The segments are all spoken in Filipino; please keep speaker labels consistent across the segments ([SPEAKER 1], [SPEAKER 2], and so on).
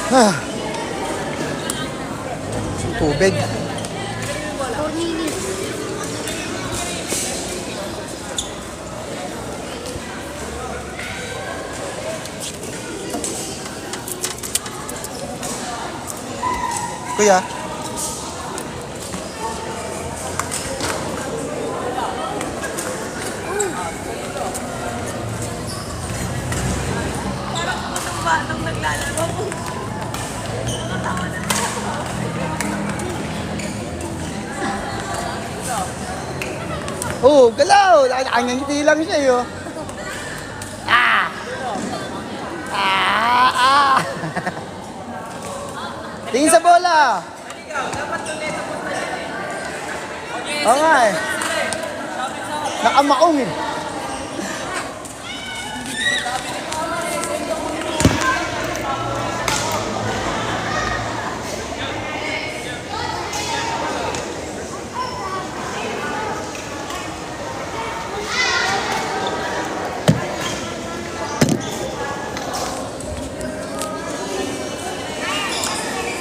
[SPEAKER 1] Ah, tubig.
[SPEAKER 2] 4 minutes.
[SPEAKER 1] Kuya.
[SPEAKER 2] Batang naglalaro.
[SPEAKER 1] Oh, galaw! Angangiti lang siya, yo. Ah! Ah! Ah! Tingin sa bola! Oo nga eh. Nakamaong eh.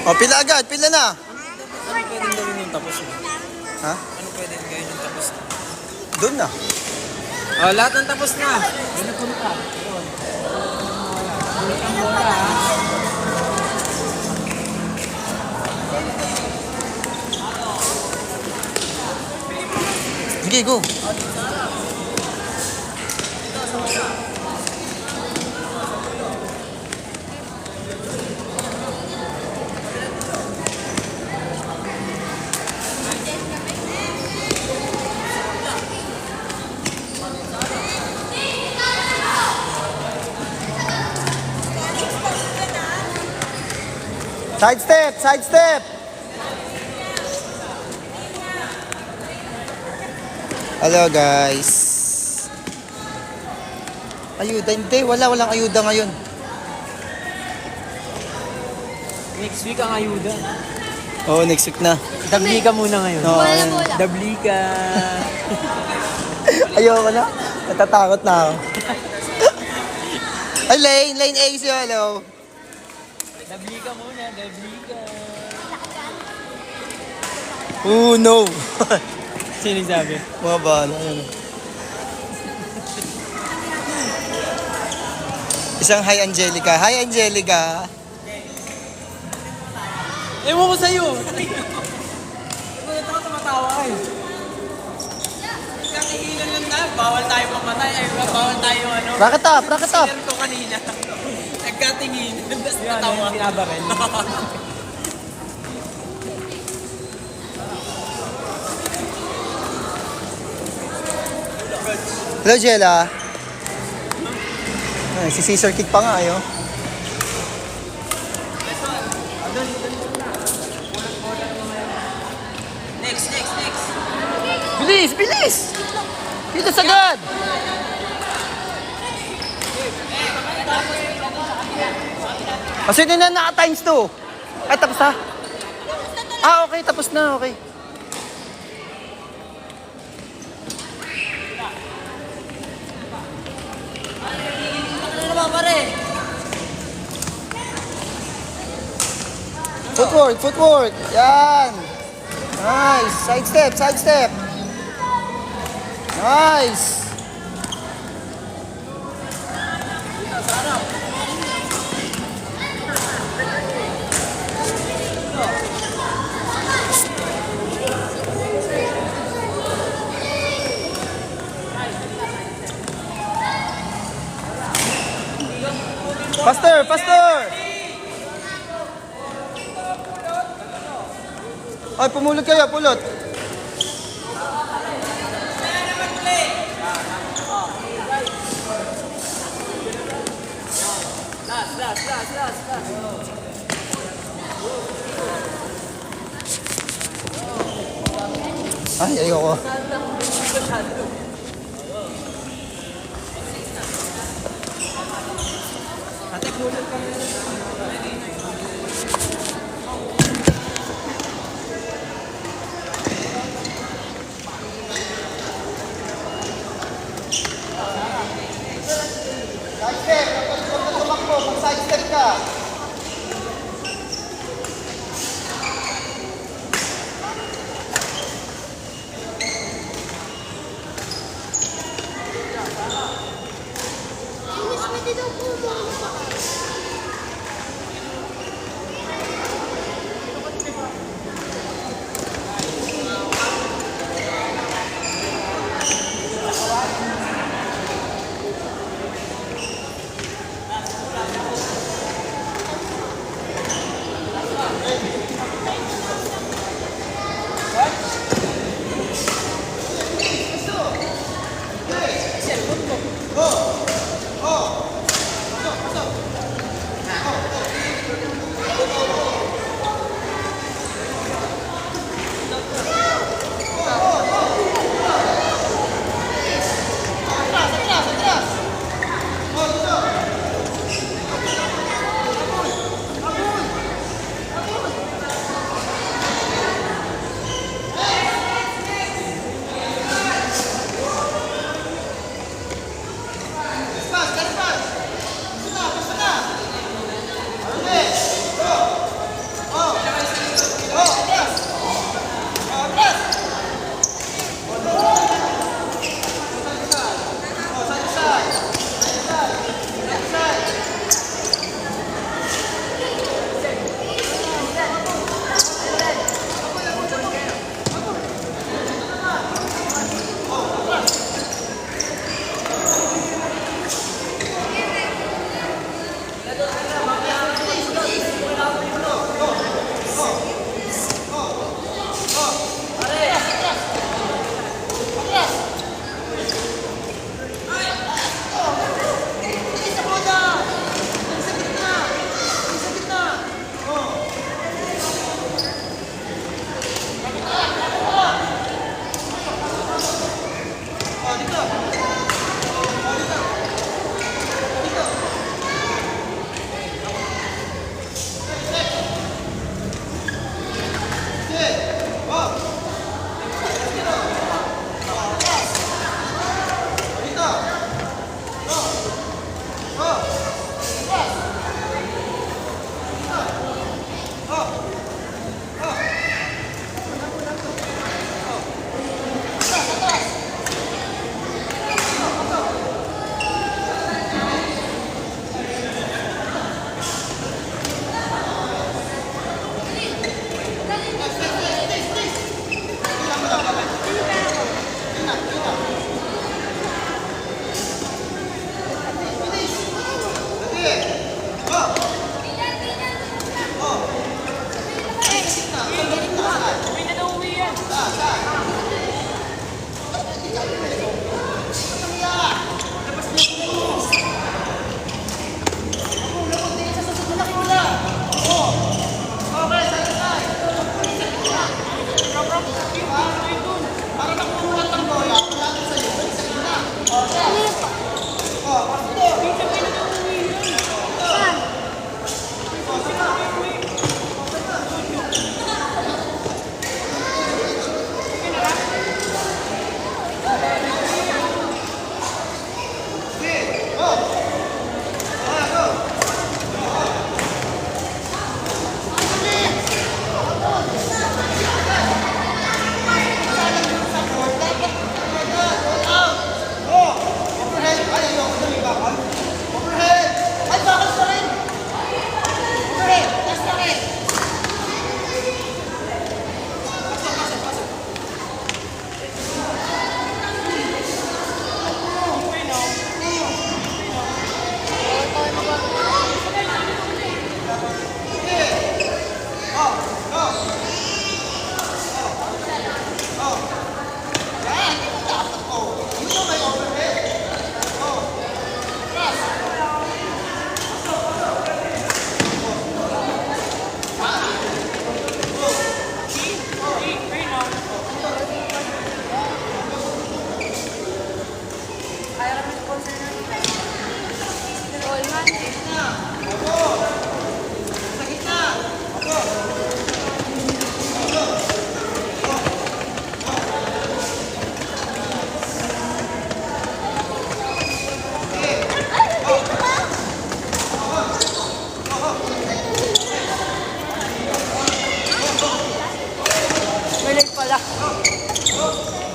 [SPEAKER 1] O, pila agad, pila na.
[SPEAKER 3] Ano pwedeng gawin yung tapos na?
[SPEAKER 1] Ha?
[SPEAKER 3] Ano pwedeng gawin yung tapos na?
[SPEAKER 1] Doon na.
[SPEAKER 3] Oh, lahat ng tapos na. Ano punta? Doon. Ulit ang bola, ha?
[SPEAKER 1] Sige, go. Side step, side step. Hello guys. Ayuda, hindi. Walang ayuda ngayon.
[SPEAKER 3] Next week ang ayuda.
[SPEAKER 1] Oo, next week na.
[SPEAKER 3] Dabli ka muna ngayon.
[SPEAKER 1] Oo,
[SPEAKER 2] Bola,
[SPEAKER 1] ayun.
[SPEAKER 2] bola.
[SPEAKER 3] Dabli ka.
[SPEAKER 1] Ayoko na. Natatakot na ako. Ay, lane A siya, hello.
[SPEAKER 3] Dabli ka muna, dabli ka.
[SPEAKER 1] Oh, no.
[SPEAKER 3] Sino sabi?
[SPEAKER 1] Mga bala, yun. Isang hi, Angelica. Hi, Angelica.
[SPEAKER 3] Ewan ko sa'yo. Nagulat ako tumatawa ka eh. Kakihilan lang na. Bawal tayo mamatay. Ay, bawal tayo ano.
[SPEAKER 1] Rocket up, rocket up.
[SPEAKER 3] Sinare ko kanina. Nagkatingin. Tapos natawa. Binabaril.
[SPEAKER 1] Hello, Jella. Ay, si Caesar kick pa nga, ayo.
[SPEAKER 3] Next.
[SPEAKER 1] Bilis, bilis! Dito sagad! Kasi yun na naka-times 2. Ay, tapos na? Ah, okay, tapos na, okay. Footwork. Yan. Nice. Side step. Nice. Faster. Ay, pumulot kayo, pulot. Ay, ayoko.
[SPEAKER 3] Ate, kulot ka muna.
[SPEAKER 1] Side step, kapag tumakbo, mag-side step ka.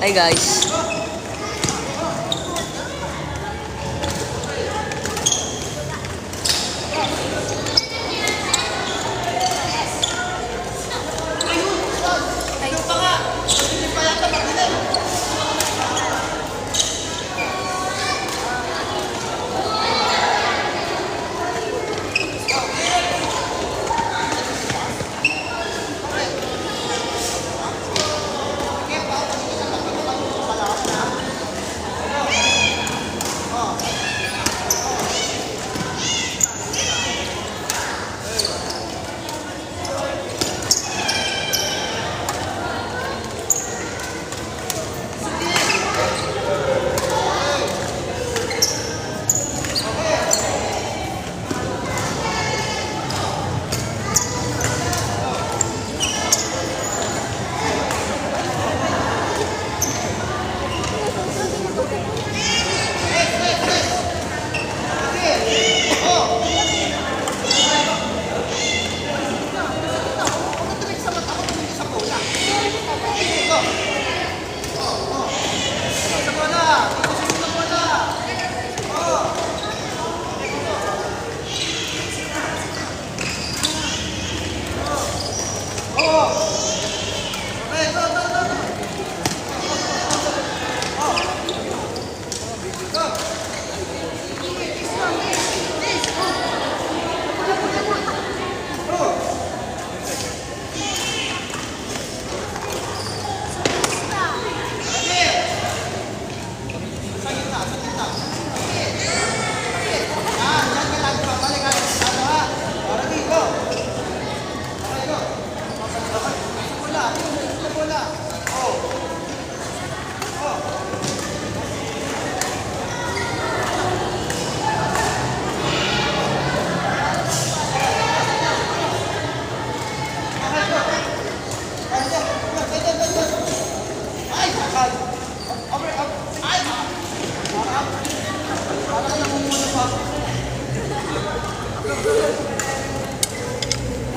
[SPEAKER 2] Hi guys.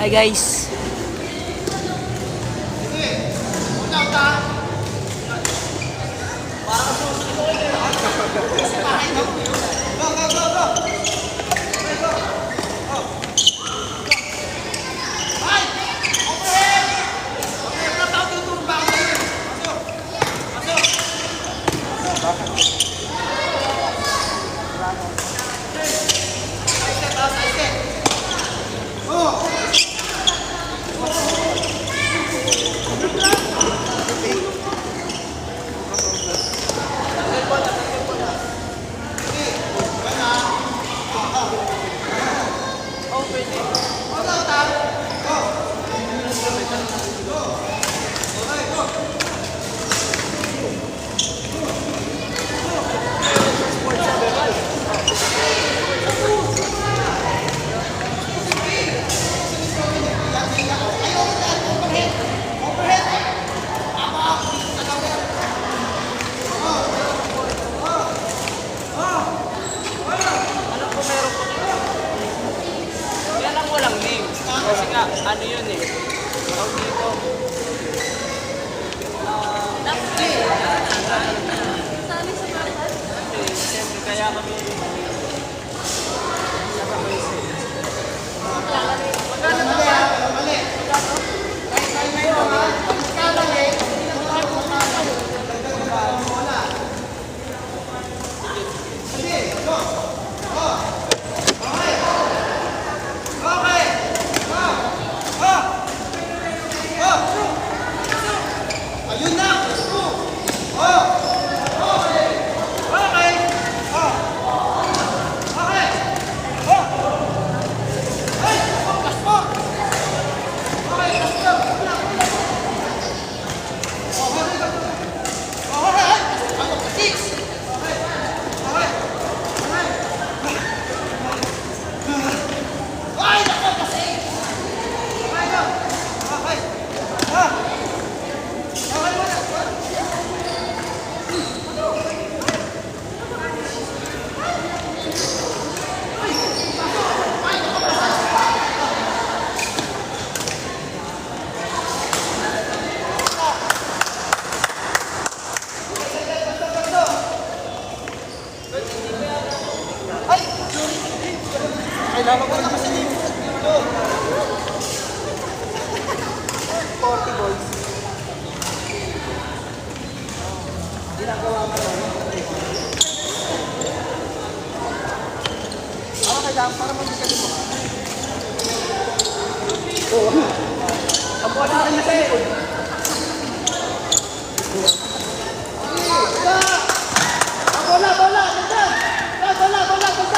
[SPEAKER 2] Hi guys.
[SPEAKER 3] Kaya lang walang name. Kasi nga, ano yun eh. Tawag dito. Siyempre, kaya kami
[SPEAKER 1] Kailangan ko na kasi dito. 40 boys. Ginagawa mo lang. Kailangan para magbigay mo. Oo. Ang buwan na rin na sa'yo. Bola! Bola! Bola! Bola! Bola! Bola! Bola! Bola!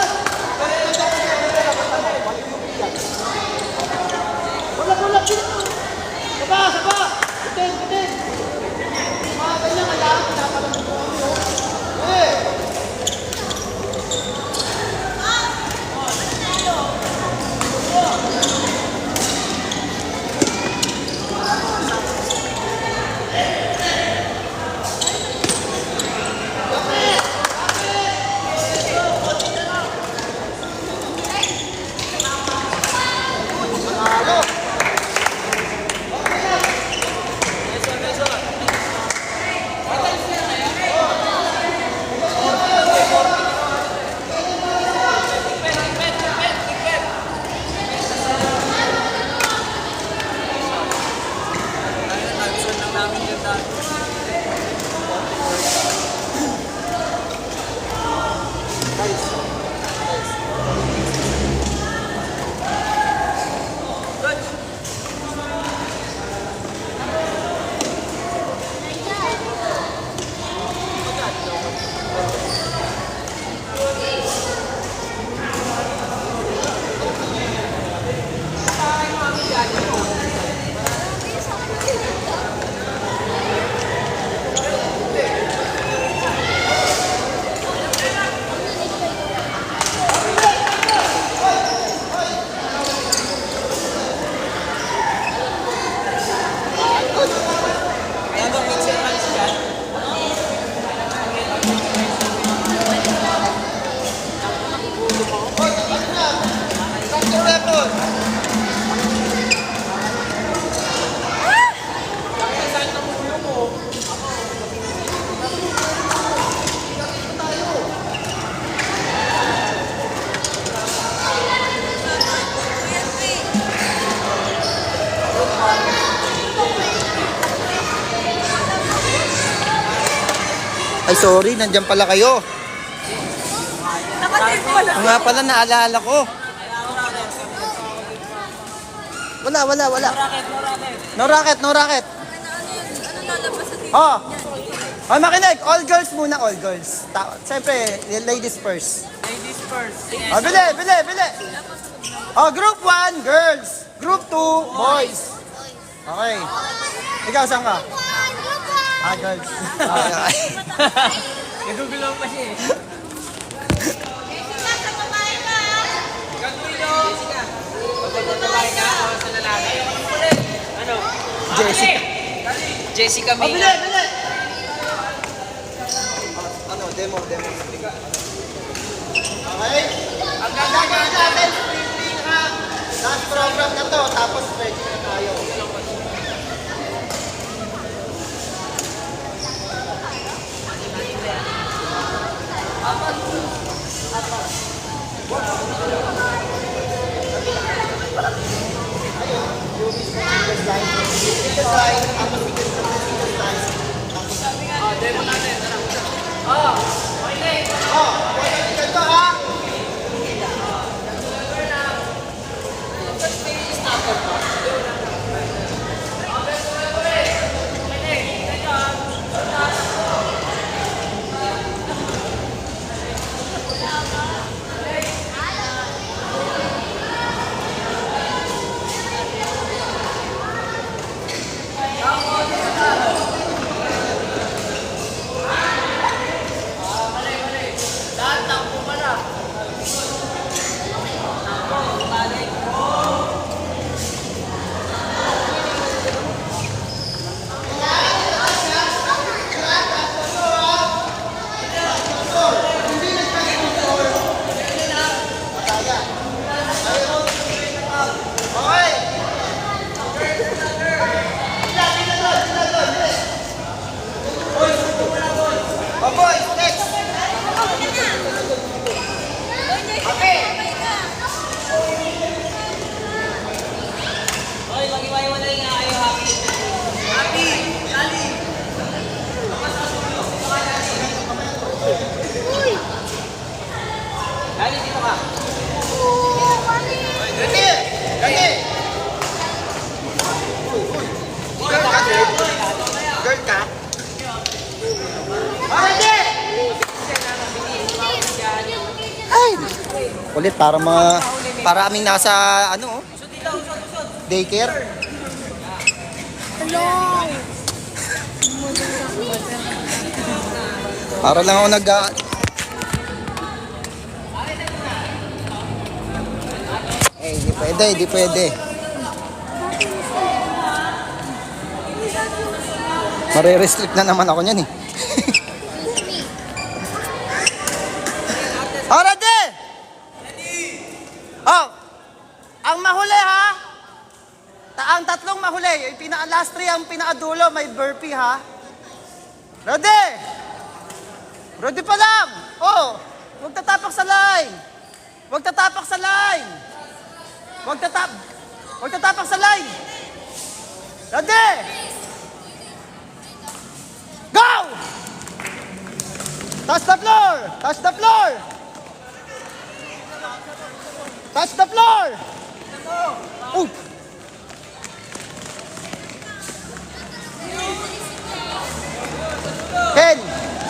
[SPEAKER 1] Saba! Saba! Bitin! Bitin! Mga ganyan kailangan pinapalang mo kami. Eh! sorry. Nandiyan pala kayo. Oo nga pala, naalala ko. Wala. No racket. Oh. Oh, makinig. All girls muna, all girls. Siyempre, ladies first.
[SPEAKER 3] Ladies first.
[SPEAKER 1] Oh, bili. Oh, group 1, girls. Group 2, boys. Okay. Ikaw, saan ka? Ah, girls. Okay.
[SPEAKER 3] Nagugulaw pa siya eh. Jessica. Babae ka o sa lalaki? Ano?
[SPEAKER 1] Jessica.
[SPEAKER 2] Jessica
[SPEAKER 1] Oh, bili.
[SPEAKER 2] Mina.
[SPEAKER 1] Ano, demo. Okay? Ang gagawin natin, spring ha. Last program na to, tapos ready na tayo.
[SPEAKER 3] Demo natin.
[SPEAKER 1] Ganito ha. Okay. Oh, boys, next.
[SPEAKER 3] Hoy, mag-iwaiwalay nga kayo, Happy. Dali, dito ka.
[SPEAKER 1] Ready. Girl ka, girl ka. Ready. Ay! Ulit, para aming nasa, daycare. Para lang ako di pwede. Mare-restrict na naman ako niyan eh. Oh, ready? Oh, ang mahuli ha? Ang tatlong mahuli, yung last three, ang pinakadulo, may burpee ha? Ready? Ready pa lang! Oh, huwag tatapak sa line! Huwag tatapak sa line! Huwag tatapak sa line! Ready? Go! Touch the floor! Touch the floor! Touch the floor! Oh!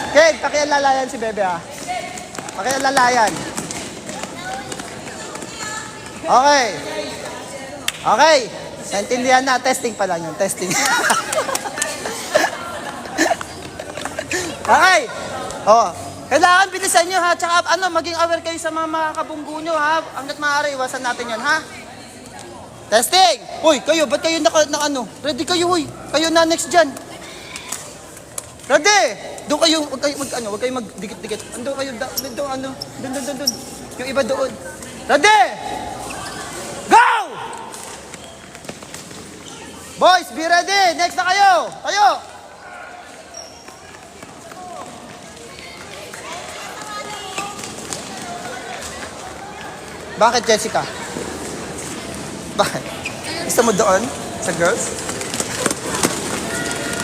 [SPEAKER 1] Ken, pakialalayan si Bebe ha. Pakialalayan. Okay. Naintindihan na, testing pa lang yun, testing. Okay. Oh, kailangan bilisan nyo ha, tsaka maging aware kayo sa mga kabunggo nyo ha. Hanggat maaari, iwasan natin yun ha. Testing! Uy, kayo, ba't kayo ready kayo, uy. Kayo na next dyan. Ready? Doon kayo, wag kayo magdikit-dikit. Ando kayo, doon. Yung iba doon. Ready? Go! Boys, be ready. Next na kayo. Tayo. Bakit, Jessica? Bakit? Gusto mo doon? Sa girls?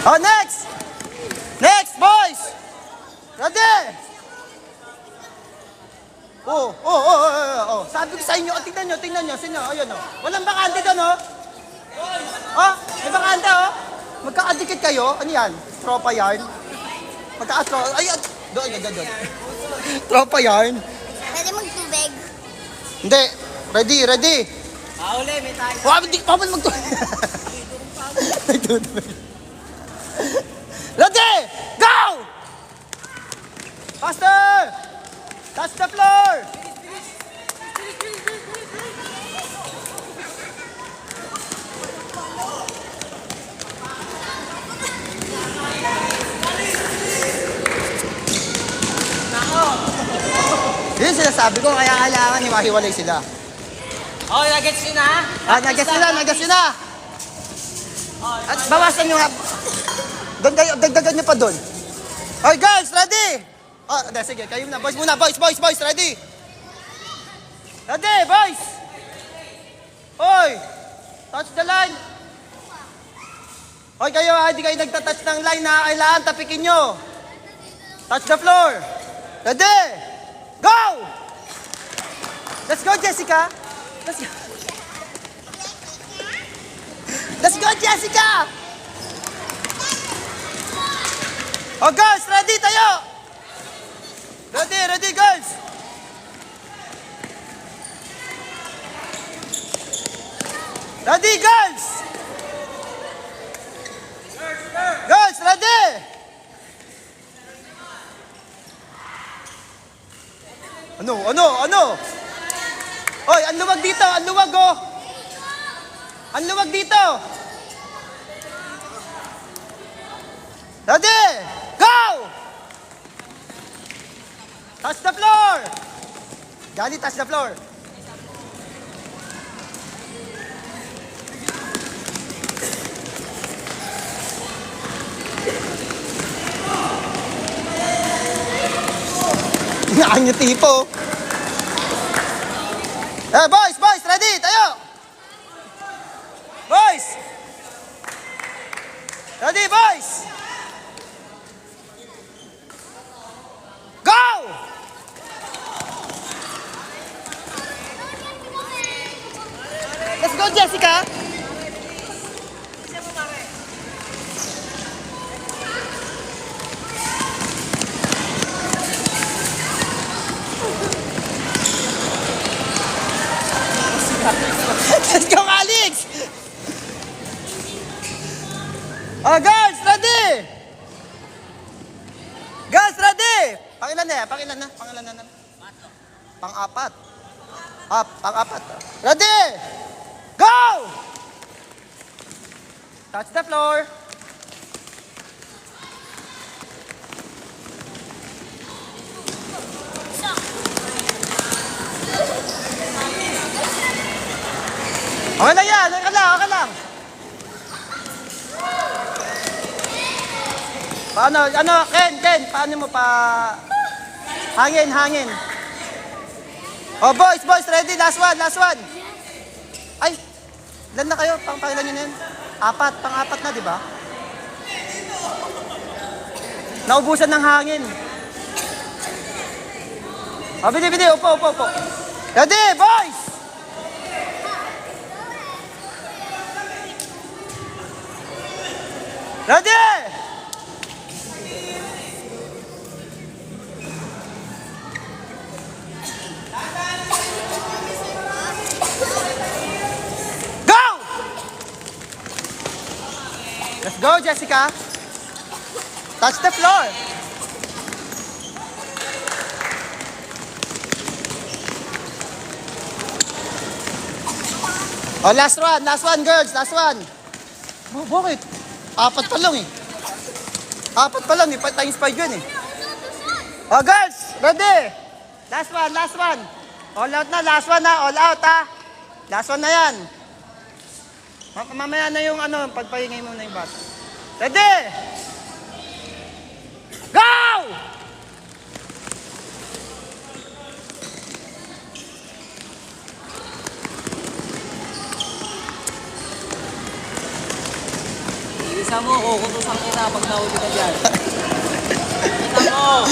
[SPEAKER 1] Oh, next! Next, boys! Ready? Oh. Sabi ko sa inyo, tingnan nyo. Sino? Ayun, oh. Walang bakante doon, oh. Oh, may bakante, oh. Magkakadikit kayo. Ano yan? Tropa yarn? Ay, doon. Tropa yarn.
[SPEAKER 4] Pwede magtubig.
[SPEAKER 1] Hindi. Ready.
[SPEAKER 3] Uli, may tayo.
[SPEAKER 1] Hindi pa man magtubig. Ready? Go! Faster! Touch the floor! Yun sinasabi ko, kaya kailangan hiwa-hiwalay sila.
[SPEAKER 3] Oh, nagets yun ha?
[SPEAKER 1] Nagas nyo na! At bawasan nyo nga. Doon kayo, dagdagan nyo pa doon. Okay, girls, ready? Oh, sige, kayo na. Boys muna, boys, ready? Ready, boys! Hoy! Touch the line! Hoy, kayo hindi kayo nagtatouch ng line ha. Kailangan tapikin nyo. Touch the floor. Ready? Go! Let's go, Jessica! Let's go, Jessica! Oh, girls, ready tayo! Ready, girls! Ready, girls! Girls, ready! Ano? Oy, ang luwag dito, oh! Ang luwag dito! Ready? Go! Touch the floor! Johnny, touch the floor. Ang yung tipo. Boys, ready? Tayo! Boys! Ready, boys? Go! Let's go, Jessica! Let's go, Alex! Oh, girls, ready? Girls, ready? Pangilan na. Pang-apat. Pang-apat. Ready? Go! Touch the floor. Okay lang yan, okay lang. Paano, Ken, paano mo pa... Hangin. Oh, boys, ready? Last one. Ay, ilan na kayo? Pangilan nyo na yun? Pang-apat na, di ba? Naubusan ng hangin. Oh, bidi, upo. Ready, boys! Ready! Go! Let's go, Jessica. Touch the floor. Oh, last one, girls, last one. Oh, bakit? Apat pa lang eh. Times 5 yun eh. Oh, girls, ready? Last one. All out na, last one na, all out ha. Last one na yan. Mamaya na yung pagpahingay mo na yung bat. Ready? Go!
[SPEAKER 3] Isa mo, kukutusan kita pag nahuli ka dyan. Isa mo!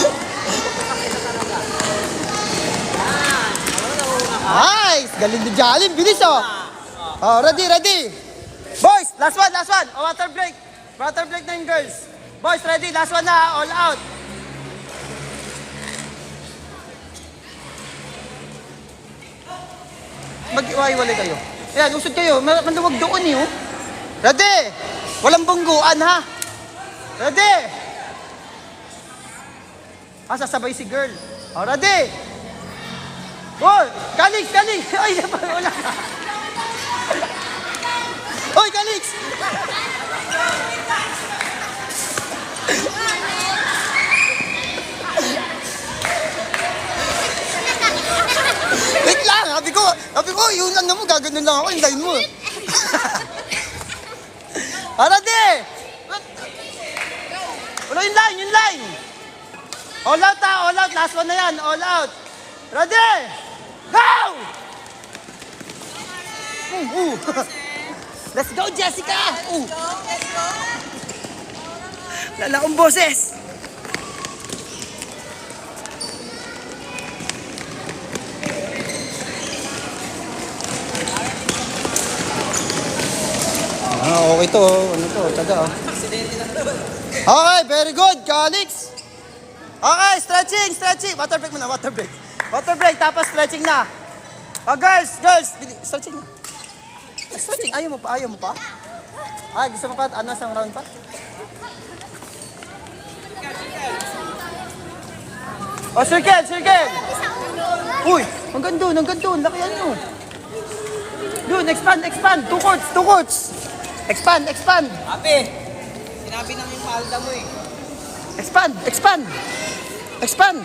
[SPEAKER 1] galing ni Jalin. Bilis, oh. Oh, ready, ready. Boys, last one, last one. Oh, water break. Water break na yung girls. Boys, ready, last one na. All out. Mag-iwalay kayo. Ayan, usod kayo. Maluwag doon, eh, oh. Ready. Walang bungguan, ha. Ready. Ah, sasabay si girl. Oh, ready. Oh, Calix, Calix. Ay, wala. Oy, Calix. Wait lang, sabi ko, yung ano mo, gaganon lang ako, yung line mo. Ready. Wala yung line. All out, ha, all out. Last one na yan, all out. Ready? Go! Let's go, Jessica! Lala kong boses! Okay to. Ano to? Taga, oh. Okay, very good, Calix! Okay, stretching. Water break muna, water break. Water break, tapos stretching na. Oh, girls, stretching na. Stretching, ayaw mo pa? Ah, gusto mo pa, isang round pa? Oh, circle. Uy, hanggang doon, lakihan nyo. Doon, expand. Two courts. Expand.
[SPEAKER 3] Ape, sinabi nang yung palda mo eh.
[SPEAKER 1] Expand.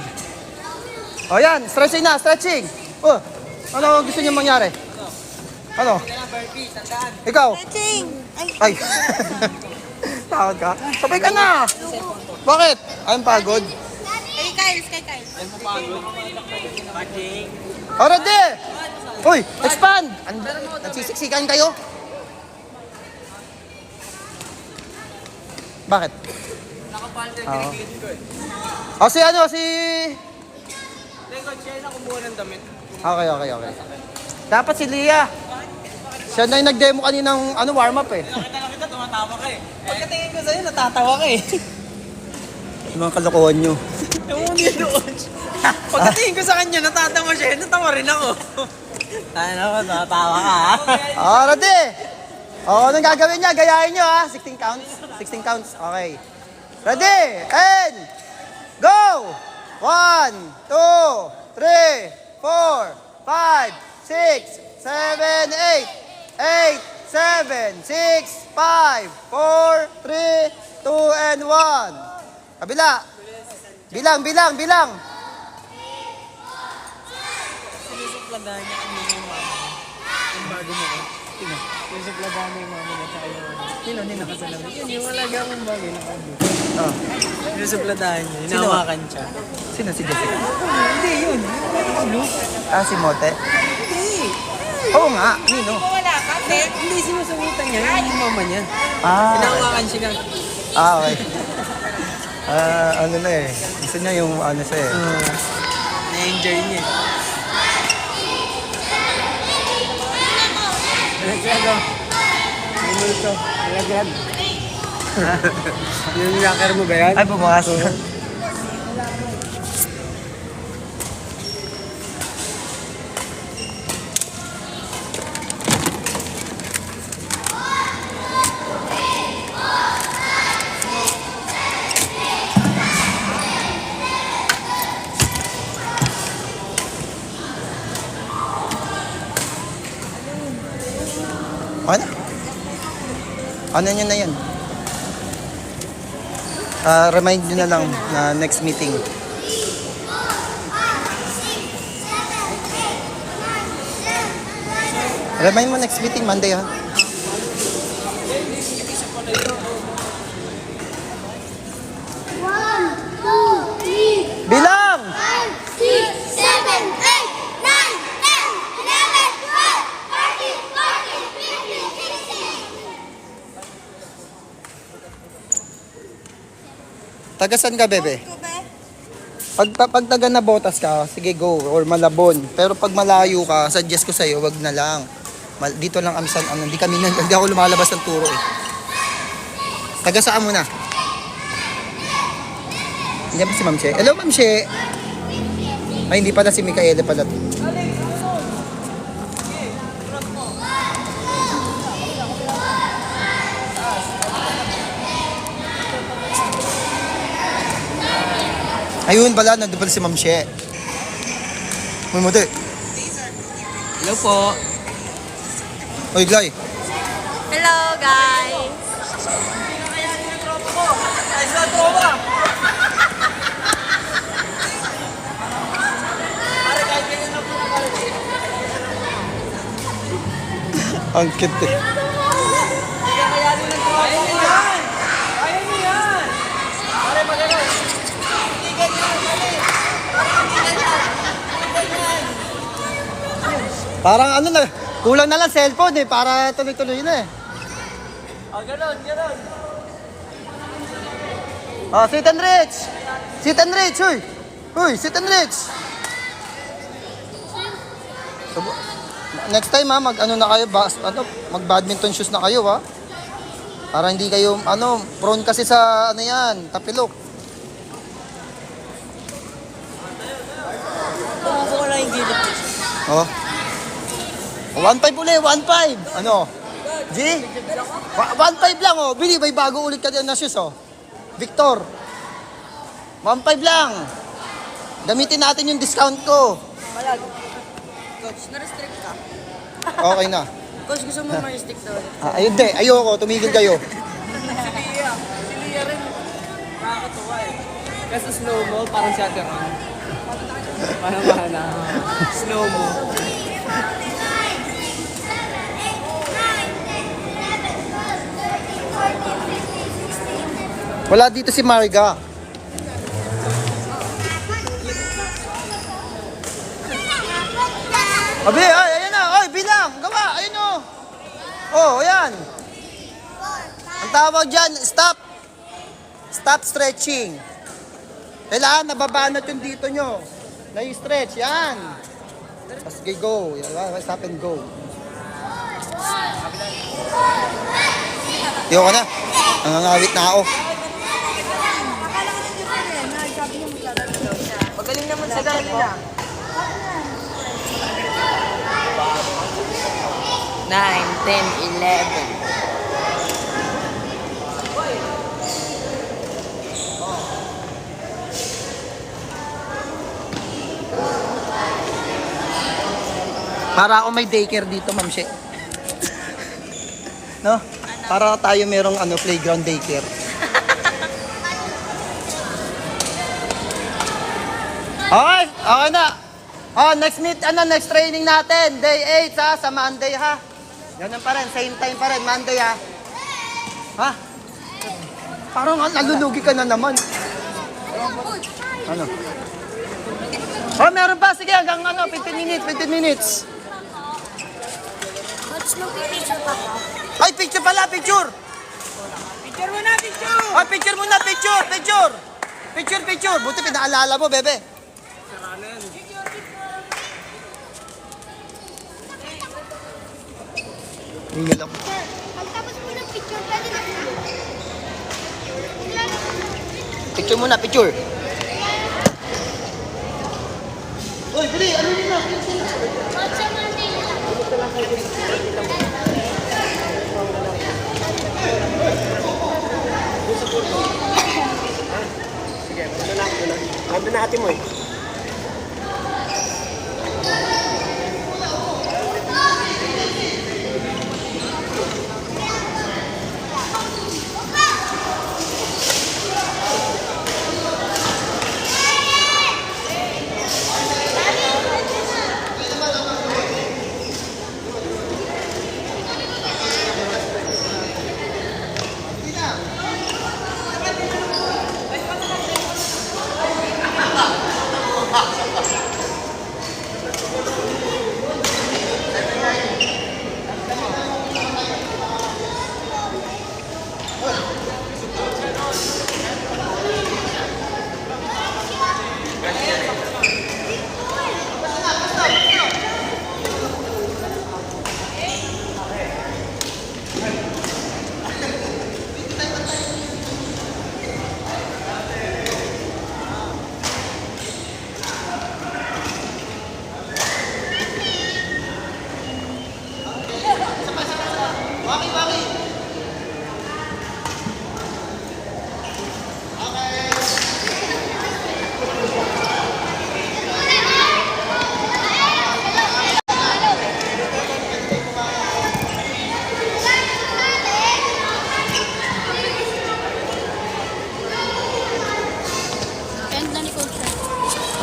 [SPEAKER 1] O yan, stretching. Oh, ano gusto niyo mangyari? Ano?
[SPEAKER 3] Burpee, tandaan.
[SPEAKER 1] Ikaw?
[SPEAKER 4] Stretching!
[SPEAKER 1] Ay. Takot ka? Sabay ka na. Bakit? Ayun pagod.
[SPEAKER 4] Kay Kyle.
[SPEAKER 1] Already! Uy, expand! Nagsisiksikan kayo? Bakit?
[SPEAKER 3] Nakapalda,
[SPEAKER 1] Oo.
[SPEAKER 3] ginigilid ko eh.
[SPEAKER 1] O si
[SPEAKER 3] Teko, siya na kumuha ng damit.
[SPEAKER 1] Okay. Dapat si Lia. Siya na yung nag-demo kaninang warm-up eh.
[SPEAKER 3] Nakita lang kita, tumatawa ka eh. Pagkatingin ko sa'yo, natatawa ka eh.
[SPEAKER 1] Yung mga kalokohan nyo.
[SPEAKER 3] Yung muna doon. Pagkatingin ko sa kanya, natatawa siya. Natawa rin ako. Tayo naman, natatawa ka ha.
[SPEAKER 1] Ready? Anong gagawin niya? Gayahin nyo ha. 16 counts. Okay. Ready? And go! 1, 2, 3, 4, 5, 6, 7, 8, 7, 6, 5, 4, 3, 2, and 1. Kabila. Bilang.
[SPEAKER 3] Sinusupladahan niya kanina yung mama. Yung bago mo ko. Sino? Sinusupladahan niya yung mama niya tsaka yung mama. Sino? Nakasalamin. Yun, yung malaga akong bagay na kami.
[SPEAKER 1] Oh.
[SPEAKER 3] Sinusupladahan niya. Hinawakan siya.
[SPEAKER 1] Sino si Jessica?
[SPEAKER 3] Hindi, yun.
[SPEAKER 1] Si Mote?
[SPEAKER 3] Hindi.
[SPEAKER 1] Oo nga. Nino?
[SPEAKER 4] Wala ka?
[SPEAKER 3] Hindi sinusubutan niya. Yung mama niya. Hinawakan siya na.
[SPEAKER 1] Okay. Ano na eh. Gusto niya yung siya eh.
[SPEAKER 3] Na-enjoy niya. Naglago. Minulto. Nalagyan. Yung locker mo ba yan?
[SPEAKER 1] Ay, bumakas. Ano nyo na yan? Remind nyo na lang na next meeting. Remind mo next meeting, Monday ha? Bilang!
[SPEAKER 4] 5, 6, 7, 8, 9, 10, 11, 12, 13, 14, 15, 16.
[SPEAKER 1] Taga saan ka, bebe?
[SPEAKER 4] Ko ba?
[SPEAKER 1] Pag taga na botas ka, sige go, or Malabon. Pero pag malayo ka, suggest ko sa'yo, wag na lang. Dito lang kami sa, hindi ako lumalabas ng turo eh. Taga saan muna? Hindi ba si Ma'am She? Hello Ma'am She! Ay, hindi pala si Micaela pala. Ayun pala, nandun pala si Ma'am She. Mumuti.
[SPEAKER 3] Hello po.
[SPEAKER 1] Oy, Glay.
[SPEAKER 2] Hello, guys.
[SPEAKER 1] Ang cute eh. Parang ano na, kulang na lang cellphone eh, para tuloy-tuloy na eh.
[SPEAKER 3] Ganon.
[SPEAKER 1] Sit and reach! Sit and reach, huy! Huy, sit and reach! Next time ha, mag badminton shoes na kayo ha. Para hindi kayo, prone kasi sa, tapilok.
[SPEAKER 3] Ako ko lang yung gilid.
[SPEAKER 1] Oh. 1.5 uli, 1.5. Ano? G? 1.5 lang oh. Bili, may bago ulit ka din na shoes oh. Victor. 1.5 lang. Gamitin natin yung discount ko.
[SPEAKER 2] Malag. Coach, na-restrict ka.
[SPEAKER 1] Okay na.
[SPEAKER 2] Coach, gusto mo ma-restrict daw.
[SPEAKER 1] Ayun de, ayoko, tumigil kayo.
[SPEAKER 3] Si Lia rin. Nakakatuwa eh. Kasi slow mo, parang siya teron. Parang mahana. Slow mo.
[SPEAKER 1] Wala dito si Marga. Abi, ay, ayan na. Oy, bilang. Gawa, ayun o. Oh, ayan. Ang tawag dyan, stop. Stop stretching. Kailangan nababanat yung dito nyo. Na-stretch, yan. Tapos go. Stop and go. Ayoko na. Nangangawit na ako.
[SPEAKER 2] Magaling naman sa ganila. 9, 10, 11.
[SPEAKER 1] Para ako may daycare dito, Ma'am She. No? Para tayo merong playground daycare. Okay, okay na. Oh, next training natin, day 8 ha, sa Monday ha. Ganun pa rin, same time pa rin, Monday ha. Ha? Parang nalulugi ka na naman. Ano? Oh, meron pa, sige, hanggang 15 minutes.
[SPEAKER 4] Coach, magpipicture pa ka?
[SPEAKER 1] Ay, picture pala, picture!
[SPEAKER 3] Picture mo na, picture!
[SPEAKER 1] Ay, picture muna, picture! Picture! Buti pinaalala mo, bebe.
[SPEAKER 3] Saranan.
[SPEAKER 1] Hingil ako.
[SPEAKER 4] Sir, pagtapos mo ng picture, pwede na po.
[SPEAKER 1] Picture muna, picture. Uy, bili, ano yun na?
[SPEAKER 4] Coach, sa Monday na.
[SPEAKER 3] Sabi na ate mo eh.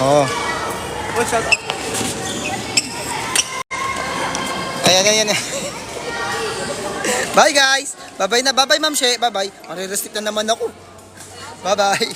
[SPEAKER 1] Oo. Ayan. Bye guys. Bye-bye na. Bye-bye Ma'am She. Bye-bye. Marirestik na naman ako. Bye-bye.